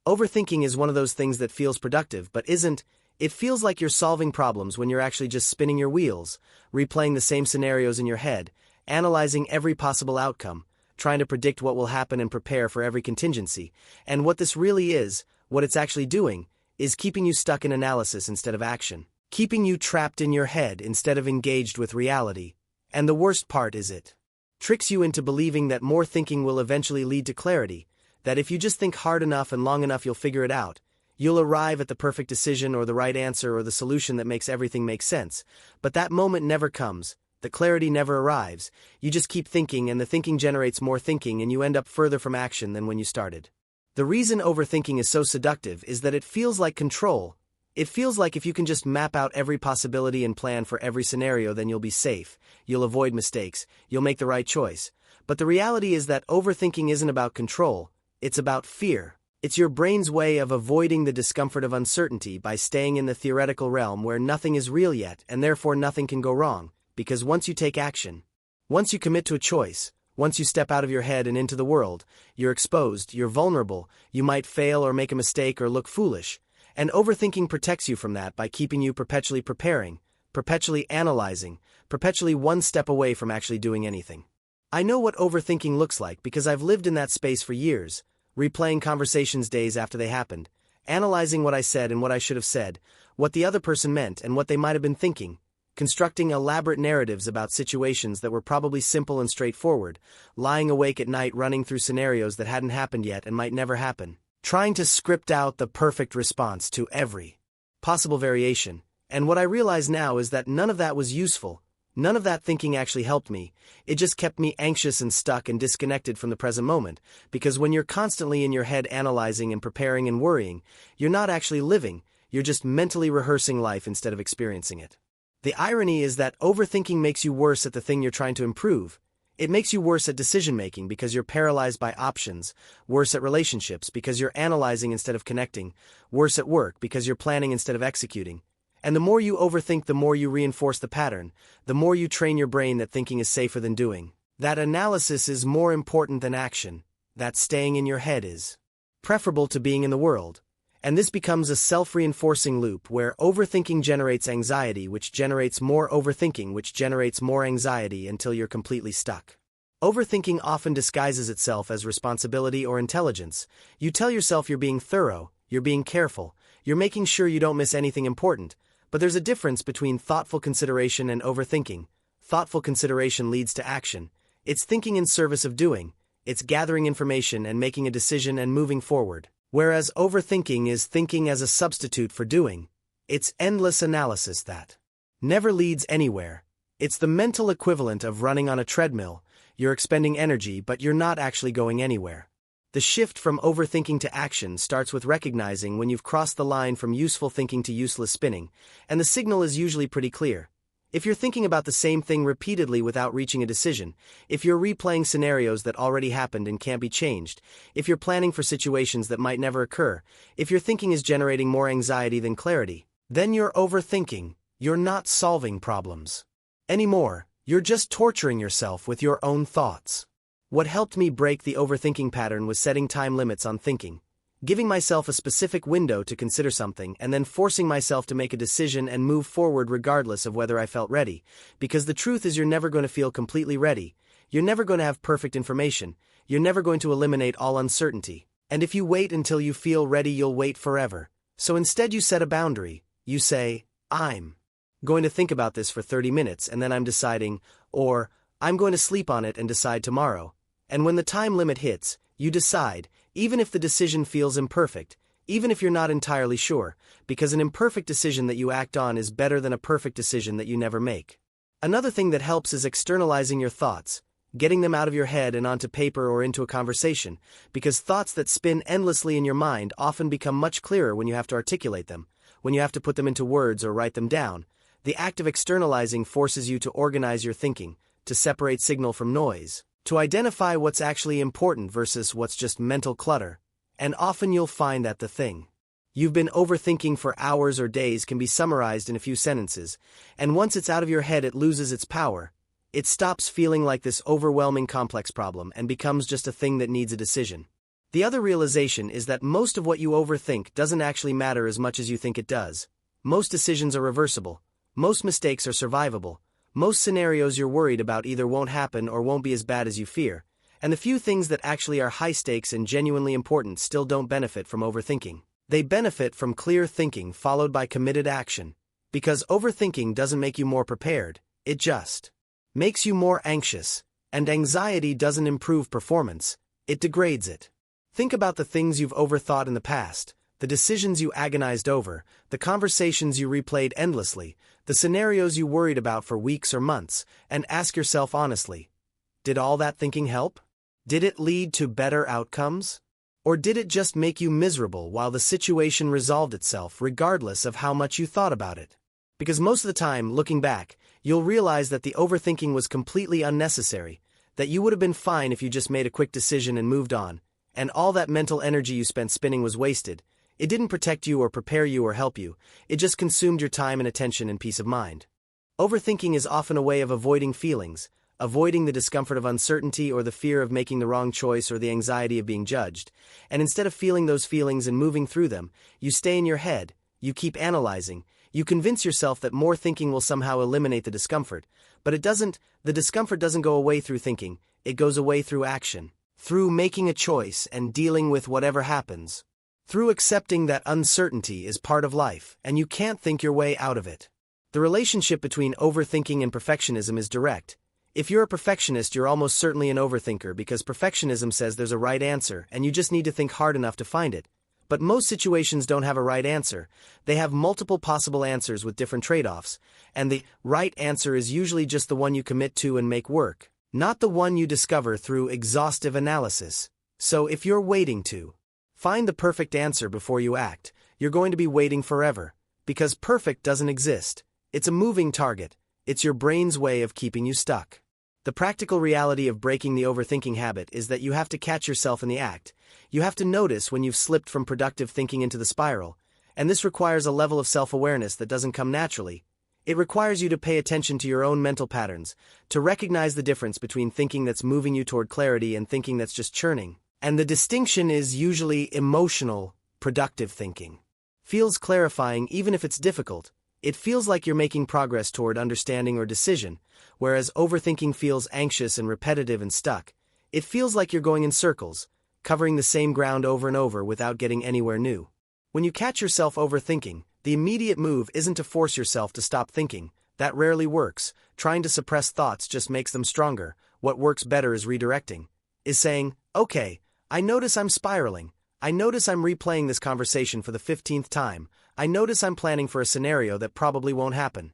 Overthinking is one of those things that feels productive but isn't. It feels like you're solving problems when you're actually just spinning your wheels, replaying the same scenarios in your head, analyzing every possible outcome, trying to predict what will happen and prepare for every contingency. And what this really is, what it's actually doing, is keeping you stuck in analysis instead of action, keeping you trapped in your head instead of engaged with reality. And the worst part is it tricks you into believing that more thinking will eventually lead to clarity, that if you just think hard enough and long enough you'll figure it out. You'll arrive at the perfect decision or the right answer or the solution that makes everything make sense. But that moment never comes. The clarity never arrives. You just keep thinking, and the thinking generates more thinking, and you end up further from action than when you started. The reason overthinking is so seductive is that it feels like control. It feels like if you can just map out every possibility and plan for every scenario, then you'll be safe, you'll avoid mistakes, you'll make the right choice. But the reality is that overthinking isn't about control, it's about fear. It's your brain's way of avoiding the discomfort of uncertainty by staying in the theoretical realm where nothing is real yet and therefore nothing can go wrong, because once you take action, once you commit to a choice, once you step out of your head and into the world, you're exposed, you're vulnerable, you might fail or make a mistake or look foolish. And overthinking protects you from that by keeping you perpetually preparing, perpetually analyzing, perpetually one step away from actually doing anything. I know what overthinking looks like because I've lived in that space for years, replaying conversations days after they happened, analyzing what I said and what I should have said, what the other person meant and what they might have been thinking, constructing elaborate narratives about situations that were probably simple and straightforward, lying awake at night running through scenarios that hadn't happened yet and might never happen, trying to script out the perfect response to every possible variation. And what I realize now is that none of that was useful. None of that thinking actually helped me. It just kept me anxious and stuck and disconnected from the present moment, because when you're constantly in your head analyzing and preparing and worrying, you're not actually living, you're just mentally rehearsing life instead of experiencing it. The irony is that overthinking makes you worse at the thing you're trying to improve. It makes you worse at decision-making because you're paralyzed by options, worse at relationships because you're analyzing instead of connecting, worse at work because you're planning instead of executing. And the more you overthink, the more you reinforce the pattern, the more you train your brain that thinking is safer than doing, that analysis is more important than action, that staying in your head is preferable to being in the world. And this becomes a self-reinforcing loop where overthinking generates anxiety, which generates more overthinking, which generates more anxiety until you're completely stuck. Overthinking often disguises itself as responsibility or intelligence. You tell yourself you're being thorough, you're being careful, you're making sure you don't miss anything important, but there's a difference between thoughtful consideration and overthinking. Thoughtful consideration leads to action. It's thinking in service of doing. It's gathering information and making a decision and moving forward. Whereas overthinking is thinking as a substitute for doing. It's endless analysis that never leads anywhere. It's the mental equivalent of running on a treadmill. You're expending energy, but you're not actually going anywhere. The shift from overthinking to action starts with recognizing when you've crossed the line from useful thinking to useless spinning, and the signal is usually pretty clear. If you're thinking about the same thing repeatedly without reaching a decision, if you're replaying scenarios that already happened and can't be changed, if you're planning for situations that might never occur, if your thinking is generating more anxiety than clarity, then you're overthinking. You're not solving problems anymore. You're just torturing yourself with your own thoughts. What helped me break the overthinking pattern was setting time limits on thinking, giving myself a specific window to consider something and then forcing myself to make a decision and move forward regardless of whether I felt ready, because the truth is you're never going to feel completely ready, you're never going to have perfect information, you're never going to eliminate all uncertainty, and if you wait until you feel ready you'll wait forever. So instead you set a boundary. You say, I'm going to think about this for 30 minutes and then I'm deciding, or I'm going to sleep on it and decide tomorrow. And when the time limit hits, you decide, even if the decision feels imperfect, even if you're not entirely sure, because an imperfect decision that you act on is better than a perfect decision that you never make. Another thing that helps is externalizing your thoughts, getting them out of your head and onto paper or into a conversation, because thoughts that spin endlessly in your mind often become much clearer when you have to articulate them, when you have to put them into words or write them down. The act of externalizing forces you to organize your thinking, to separate signal from noise, to identify what's actually important versus what's just mental clutter, and often you'll find that the thing you've been overthinking for hours or days can be summarized in a few sentences, and once it's out of your head it loses its power. It stops feeling like this overwhelming complex problem and becomes just a thing that needs a decision. The other realization is that most of what you overthink doesn't actually matter as much as you think it does. Most decisions are reversible. Most mistakes are survivable. Most scenarios you're worried about either won't happen or won't be as bad as you fear. And the few things that actually are high stakes and genuinely important still don't benefit from overthinking. They benefit from clear thinking followed by committed action. Because overthinking doesn't make you more prepared, it just makes you more anxious. And anxiety doesn't improve performance, it degrades it. Think about the things you've overthought in the past, the decisions you agonized over, the conversations you replayed endlessly, the scenarios you worried about for weeks or months, and ask yourself honestly, did all that thinking help? Did it lead to better outcomes? Or did it just make you miserable while the situation resolved itself regardless of how much you thought about it? Because most of the time, looking back, you'll realize that the overthinking was completely unnecessary, that you would have been fine if you just made a quick decision and moved on, and all that mental energy you spent spinning was wasted. It didn't protect you or prepare you or help you, it just consumed your time and attention and peace of mind. Overthinking is often a way of avoiding feelings, avoiding the discomfort of uncertainty or the fear of making the wrong choice or the anxiety of being judged, and instead of feeling those feelings and moving through them, you stay in your head, you keep analyzing, you convince yourself that more thinking will somehow eliminate the discomfort, but it doesn't. The discomfort doesn't go away through thinking, it goes away through action, through making a choice and dealing with whatever happens, through accepting that uncertainty is part of life and you can't think your way out of it. The relationship between overthinking and perfectionism is direct. If you're a perfectionist, you're almost certainly an overthinker because perfectionism says there's a right answer and you just need to think hard enough to find it. But most situations don't have a right answer. They have multiple possible answers with different trade-offs, and the right answer is usually just the one you commit to and make work, not the one you discover through exhaustive analysis. So if you're waiting to find the perfect answer before you act, you're going to be waiting forever, because perfect doesn't exist. It's a moving target. It's your brain's way of keeping you stuck. The practical reality of breaking the overthinking habit is that you have to catch yourself in the act. You have to notice when you've slipped from productive thinking into the spiral, and this requires a level of self-awareness that doesn't come naturally. It requires you to pay attention to your own mental patterns, to recognize the difference between thinking that's moving you toward clarity and thinking that's just churning. And the distinction is usually emotional, productive thinking. Feels clarifying even if it's difficult. It feels like you're making progress toward understanding or decision, whereas overthinking feels anxious and repetitive and stuck. It feels like you're going in circles, covering the same ground over and over without getting anywhere new. When you catch yourself overthinking, the immediate move isn't to force yourself to stop thinking. That rarely works. Trying to suppress thoughts just makes them stronger. What works better is redirecting. Is saying, okay, I notice I'm spiraling. I notice I'm replaying this conversation for the 15th time. I notice I'm planning for a scenario that probably won't happen.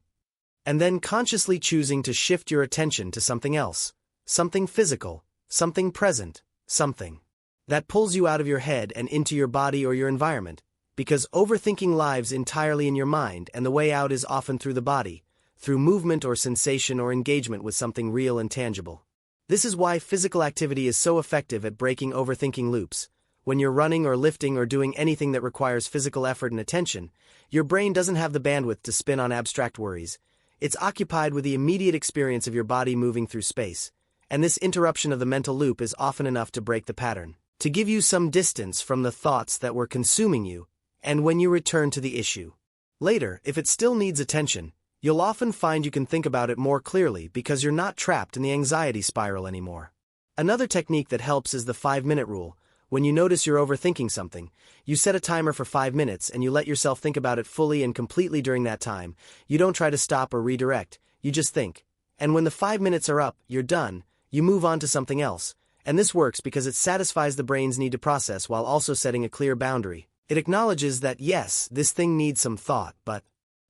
And then consciously choosing to shift your attention to something else. Something physical, something present, something that pulls you out of your head and into your body or your environment. Because overthinking lives entirely in your mind, and the way out is often through the body, through movement or sensation or engagement with something real and tangible. This is why physical activity is so effective at breaking overthinking loops. When you're running or lifting or doing anything that requires physical effort and attention, your brain doesn't have the bandwidth to spin on abstract worries. It's occupied with the immediate experience of your body moving through space. And this interruption of the mental loop is often enough to break the pattern, to give you some distance from the thoughts that were consuming you, and when you return to the issue later, if it still needs attention, you'll often find you can think about it more clearly because you're not trapped in the anxiety spiral anymore. Another technique that helps is the 5-minute rule. When you notice you're overthinking something, you set a timer for 5 minutes and you let yourself think about it fully and completely during that time. You don't try to stop or redirect, you just think. And when the 5 minutes are up, you're done, you move on to something else. And this works because it satisfies the brain's need to process while also setting a clear boundary. It acknowledges that yes, this thing needs some thought, but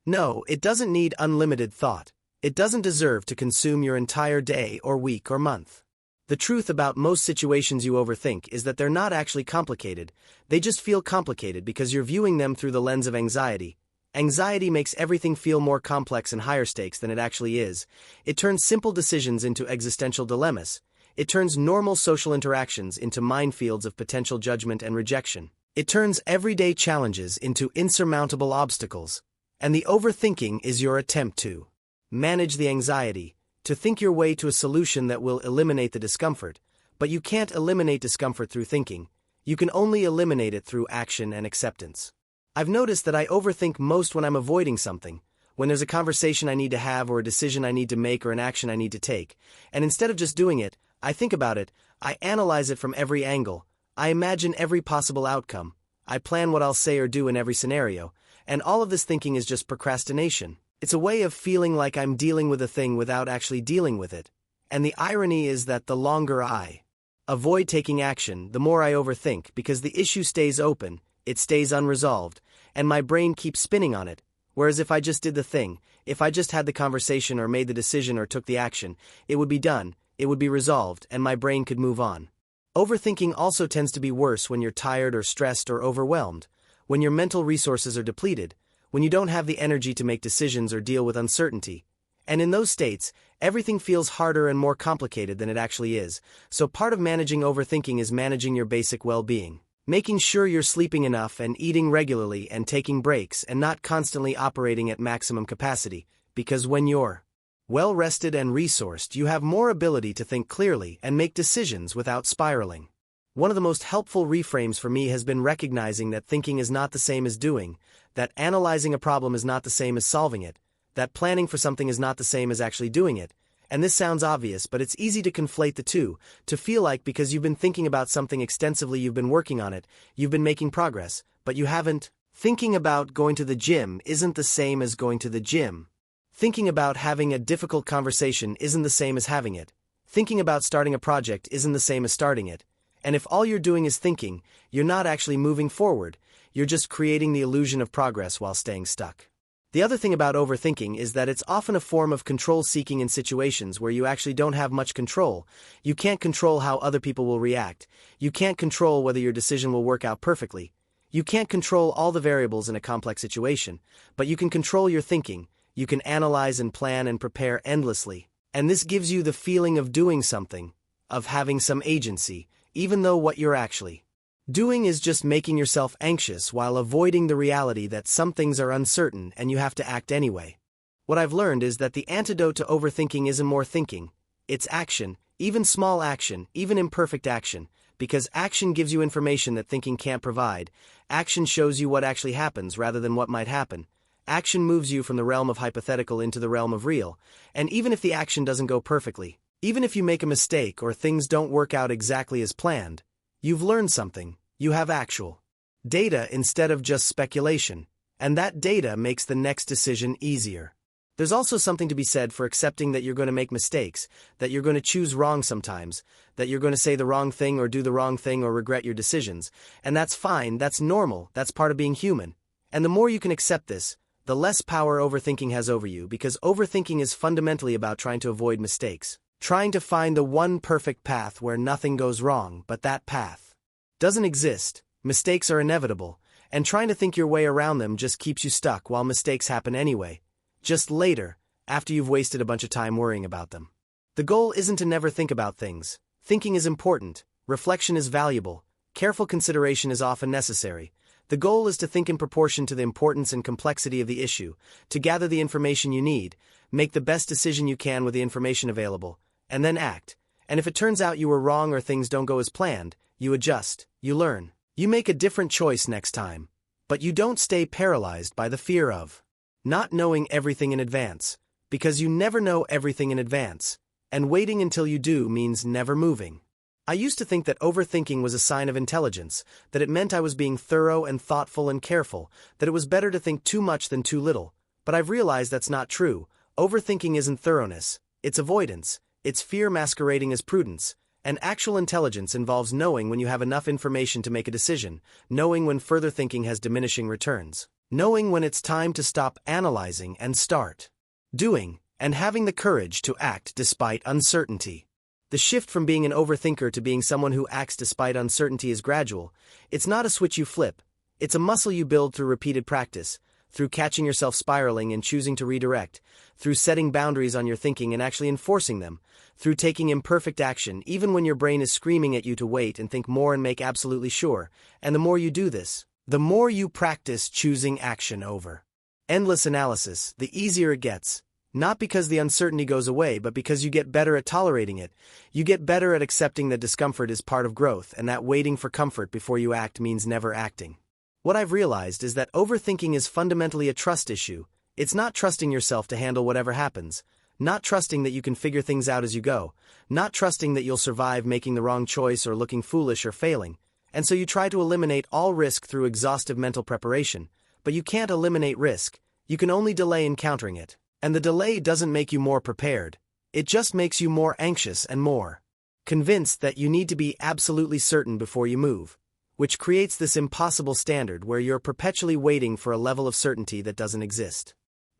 no, it doesn't need unlimited thought. It doesn't deserve to consume your entire day or week or month. The truth about most situations you overthink is that they're not actually complicated, they just feel complicated because you're viewing them through the lens of anxiety. Anxiety makes everything feel more complex and higher stakes than it actually is. It turns simple decisions into existential dilemmas. It turns normal social interactions into minefields of potential judgment and rejection. It turns everyday challenges into insurmountable obstacles. And the overthinking is your attempt to manage the anxiety, to think your way to a solution that will eliminate the discomfort. But you can't eliminate discomfort through thinking. You can only eliminate it through action and acceptance. I've noticed that I overthink most when I'm avoiding something, when there's a conversation I need to have or a decision I need to make or an action I need to take, and instead of just doing it, I think about it, I analyze it from every angle, I imagine every possible outcome, I plan what I'll say or do in every scenario, and all of this thinking is just procrastination. It's a way of feeling like I'm dealing with a thing without actually dealing with it. And the irony is that the longer I avoid taking action, the more I overthink, because the issue stays open, it stays unresolved, and my brain keeps spinning on it. Whereas if I just did the thing, if I just had the conversation or made the decision or took the action, it would be done, it would be resolved, and my brain could move on. Overthinking also tends to be worse when you're tired or stressed or overwhelmed, when your mental resources are depleted, when you don't have the energy to make decisions or deal with uncertainty. And in those states, everything feels harder and more complicated than it actually is, so part of managing overthinking is managing your basic well-being. Making sure you're sleeping enough and eating regularly and taking breaks and not constantly operating at maximum capacity, because when you're well-rested and resourced, you have more ability to think clearly and make decisions without spiraling. One of the most helpful reframes for me has been recognizing that thinking is not the same as doing, that analyzing a problem is not the same as solving it, that planning for something is not the same as actually doing it. And this sounds obvious, but it's easy to conflate the two, to feel like because you've been thinking about something extensively, you've been working on it, you've been making progress, but you haven't. Thinking about going to the gym isn't the same as going to the gym. Thinking about having a difficult conversation isn't the same as having it. Thinking about starting a project isn't the same as starting it. And if all you're doing is thinking, you're not actually moving forward, you're just creating the illusion of progress while staying stuck. The other thing about overthinking is that it's often a form of control-seeking in situations where you actually don't have much control. You can't control how other people will react. You can't control whether your decision will work out perfectly. You can't control all the variables in a complex situation, but you can control your thinking. You can analyze and plan and prepare endlessly. And this gives you the feeling of doing something, of having some agency, even though what you're actually doing is just making yourself anxious while avoiding the reality that some things are uncertain and you have to act anyway. What I've learned is that the antidote to overthinking isn't more thinking, it's action, even small action, even imperfect action, because action gives you information that thinking can't provide. Action shows you what actually happens rather than what might happen. Action moves you from the realm of hypothetical into the realm of real, and even if the action doesn't go perfectly, even if you make a mistake or things don't work out exactly as planned, you've learned something, you have actual data instead of just speculation, and that data makes the next decision easier. There's also something to be said for accepting that you're going to make mistakes, that you're going to choose wrong sometimes, that you're going to say the wrong thing or do the wrong thing or regret your decisions, and that's fine, that's normal, that's part of being human. And the more you can accept this, the less power overthinking has over you, because overthinking is fundamentally about trying to avoid mistakes. Trying to find the one perfect path where nothing goes wrong, but that path doesn't exist. Mistakes are inevitable, and trying to think your way around them just keeps you stuck while mistakes happen anyway, just later, after you've wasted a bunch of time worrying about them. The goal isn't to never think about things. Thinking is important, reflection is valuable, careful consideration is often necessary. The goal is to think in proportion to the importance and complexity of the issue, to gather the information you need, make the best decision you can with the information available, and then act. And if it turns out you were wrong or things don't go as planned, you adjust, you learn. You make a different choice next time. But you don't stay paralyzed by the fear of not knowing everything in advance, because you never know everything in advance, and waiting until you do means never moving. I used to think that overthinking was a sign of intelligence, that it meant I was being thorough and thoughtful and careful, that it was better to think too much than too little, but I've realized that's not true. Overthinking isn't thoroughness, it's avoidance, it's fear masquerading as prudence, and actual intelligence involves knowing when you have enough information to make a decision, knowing when further thinking has diminishing returns, knowing when it's time to stop analyzing and start doing, and having the courage to act despite uncertainty. The shift from being an overthinker to being someone who acts despite uncertainty is gradual. It's not a switch you flip. It's a muscle you build through repeated practice, through catching yourself spiraling and choosing to redirect, through setting boundaries on your thinking and actually enforcing them, through taking imperfect action even when your brain is screaming at you to wait and think more and make absolutely sure. And the more you do this, the more you practice choosing action over endless analysis, the easier it gets. Not because the uncertainty goes away, but because you get better at tolerating it. You get better at accepting that discomfort is part of growth, and that waiting for comfort before you act means never acting. What I've realized is that overthinking is fundamentally a trust issue. It's not trusting yourself to handle whatever happens, not trusting that you can figure things out as you go, not trusting that you'll survive making the wrong choice or looking foolish or failing. And so you try to eliminate all risk through exhaustive mental preparation, but you can't eliminate risk. You can only delay encountering it. And the delay doesn't make you more prepared. It just makes you more anxious and more convinced that you need to be absolutely certain before you move, which creates this impossible standard where you're perpetually waiting for a level of certainty that doesn't exist.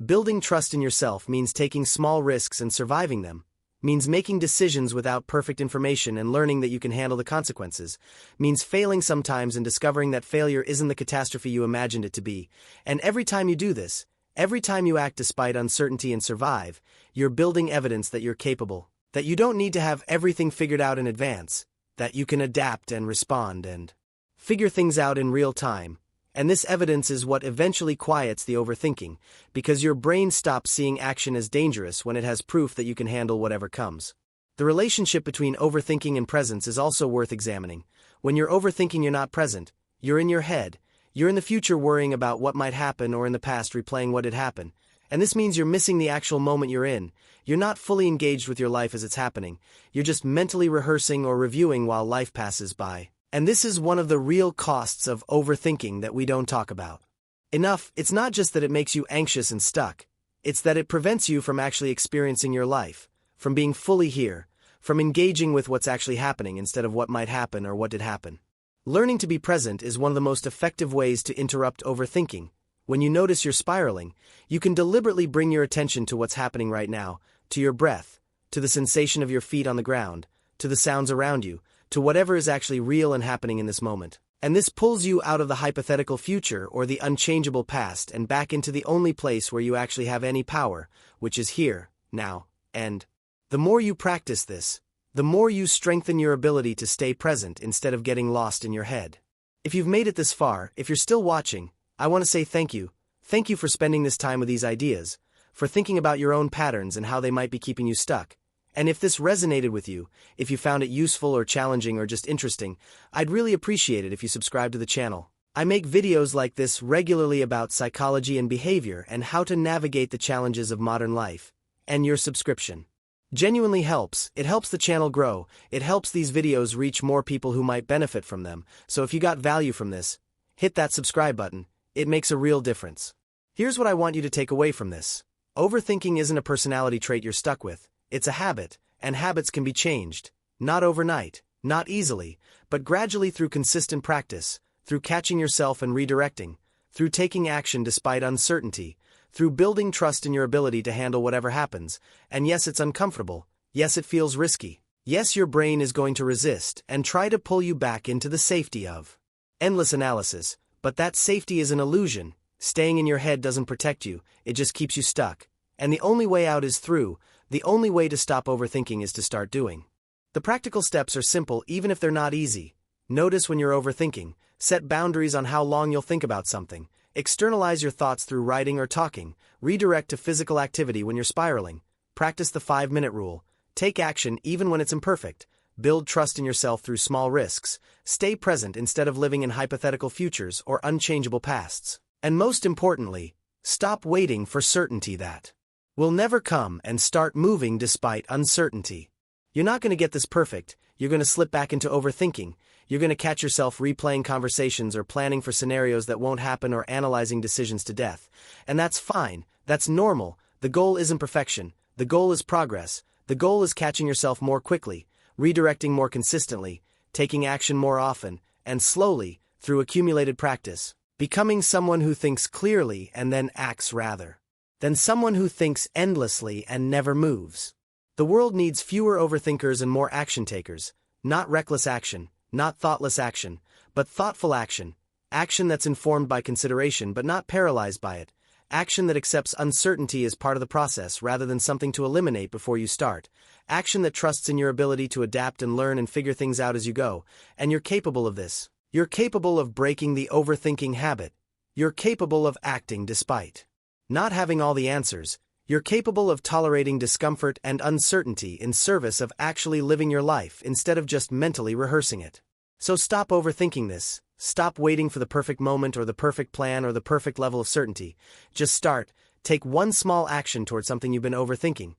Building trust in yourself means taking small risks and surviving them, means making decisions without perfect information and learning that you can handle the consequences, means failing sometimes and discovering that failure isn't the catastrophe you imagined it to be. And every time you do this, every time you act despite uncertainty and survive, you're building evidence that you're capable, that you don't need to have everything figured out in advance, that you can adapt and respond and figure things out in real time. And this evidence is what eventually quiets the overthinking, because your brain stops seeing action as dangerous when it has proof that you can handle whatever comes. The relationship between overthinking and presence is also worth examining. When you're overthinking, you're not present. You're in your head. You're in the future worrying about what might happen, or in the past replaying what did happen. And this means you're missing the actual moment you're in. You're not fully engaged with your life as it's happening. You're just mentally rehearsing or reviewing while life passes by. And this is one of the real costs of overthinking that we don't talk about enough. It's not just that it makes you anxious and stuck. It's that it prevents you from actually experiencing your life, from being fully here, from engaging with what's actually happening instead of what might happen or what did happen. Learning to be present is one of the most effective ways to interrupt overthinking. When you notice you're spiraling, you can deliberately bring your attention to what's happening right now, to your breath, to the sensation of your feet on the ground, to the sounds around you, to whatever is actually real and happening in this moment. And this pulls you out of the hypothetical future or the unchangeable past and back into the only place where you actually have any power, which is here, now, and the more you practice this, the more you strengthen your ability to stay present instead of getting lost in your head. If you've made it this far, if you're still watching, I want to say thank you. Thank you for spending this time with these ideas, for thinking about your own patterns and how they might be keeping you stuck. And if this resonated with you, if you found it useful or challenging or just interesting, I'd really appreciate it if you subscribe to the channel. I make videos like this regularly about psychology and behavior and how to navigate the challenges of modern life. And your subscription genuinely helps. It helps the channel grow. It helps these videos reach more people who might benefit from them. So if you got value from this, hit that subscribe button. It makes a real difference. Here's what I want you to take away from this. Overthinking isn't a personality trait you're stuck with. It's a habit, and habits can be changed. Not overnight, not easily, but gradually through consistent practice, through catching yourself and redirecting, through taking action despite uncertainty, through building trust in your ability to handle whatever happens. And yes, it's uncomfortable. Yes, it feels risky. Yes, your brain is going to resist and try to pull you back into the safety of endless analysis. But that safety is an illusion. Staying in your head doesn't protect you, it just keeps you stuck. And the only way out is through. The only way to stop overthinking is to start doing. The practical steps are simple even if they're not easy. Notice when you're overthinking. Set boundaries on how long you'll think about something. Externalize your thoughts through writing or talking. Redirect to physical activity when you're spiraling. Practice the 5-minute rule. Take action even when it's imperfect. Build trust in yourself through small risks. Stay present instead of living in hypothetical futures or unchangeable pasts. And most importantly, stop waiting for certainty that will never come and start moving despite uncertainty. You're not going to get this perfect. You're going to slip back into overthinking. You're going to catch yourself replaying conversations or planning for scenarios that won't happen or analyzing decisions to death. And that's fine. That's normal. The goal isn't perfection. The goal is progress. The goal is catching yourself more quickly, redirecting more consistently, taking action more often, and slowly, through accumulated practice, becoming someone who thinks clearly and then acts rather than someone who thinks endlessly and never moves. The world needs fewer overthinkers and more action takers, not reckless action, not thoughtless action, but thoughtful action, action that's informed by consideration but not paralyzed by it, action that accepts uncertainty as part of the process rather than something to eliminate before you start, action that trusts in your ability to adapt and learn and figure things out as you go, and you're capable of this. You're capable of breaking the overthinking habit. You're capable of acting despite not having all the answers. You're capable of tolerating discomfort and uncertainty in service of actually living your life instead of just mentally rehearsing it. So stop overthinking this. Stop waiting for the perfect moment or the perfect plan or the perfect level of certainty. Just start. Take one small action toward something you've been overthinking.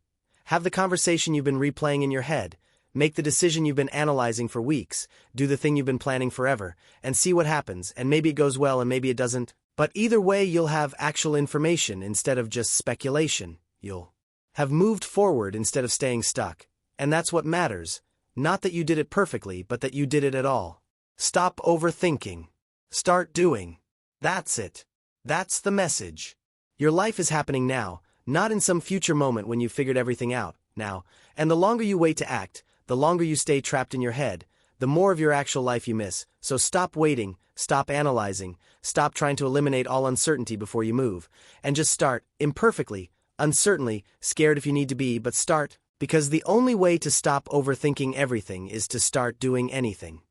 Have the conversation you've been replaying in your head. Make the decision you've been analyzing for weeks. Do the thing you've been planning forever. And see what happens, and maybe it goes well and maybe it doesn't. But either way, you'll have actual information instead of just speculation. You'll have moved forward instead of staying stuck. And that's what matters. Not that you did it perfectly, but that you did it at all. Stop overthinking. Start doing. That's it. That's the message. Your life is happening now, not in some future moment when you've figured everything out, now. And the longer you wait to act, the longer you stay trapped in your head, the more of your actual life you miss. So stop waiting, stop analyzing, stop trying to eliminate all uncertainty before you move, and just start, imperfectly, uncertainly, scared if you need to be, but start, because the only way to stop overthinking everything is to start doing anything.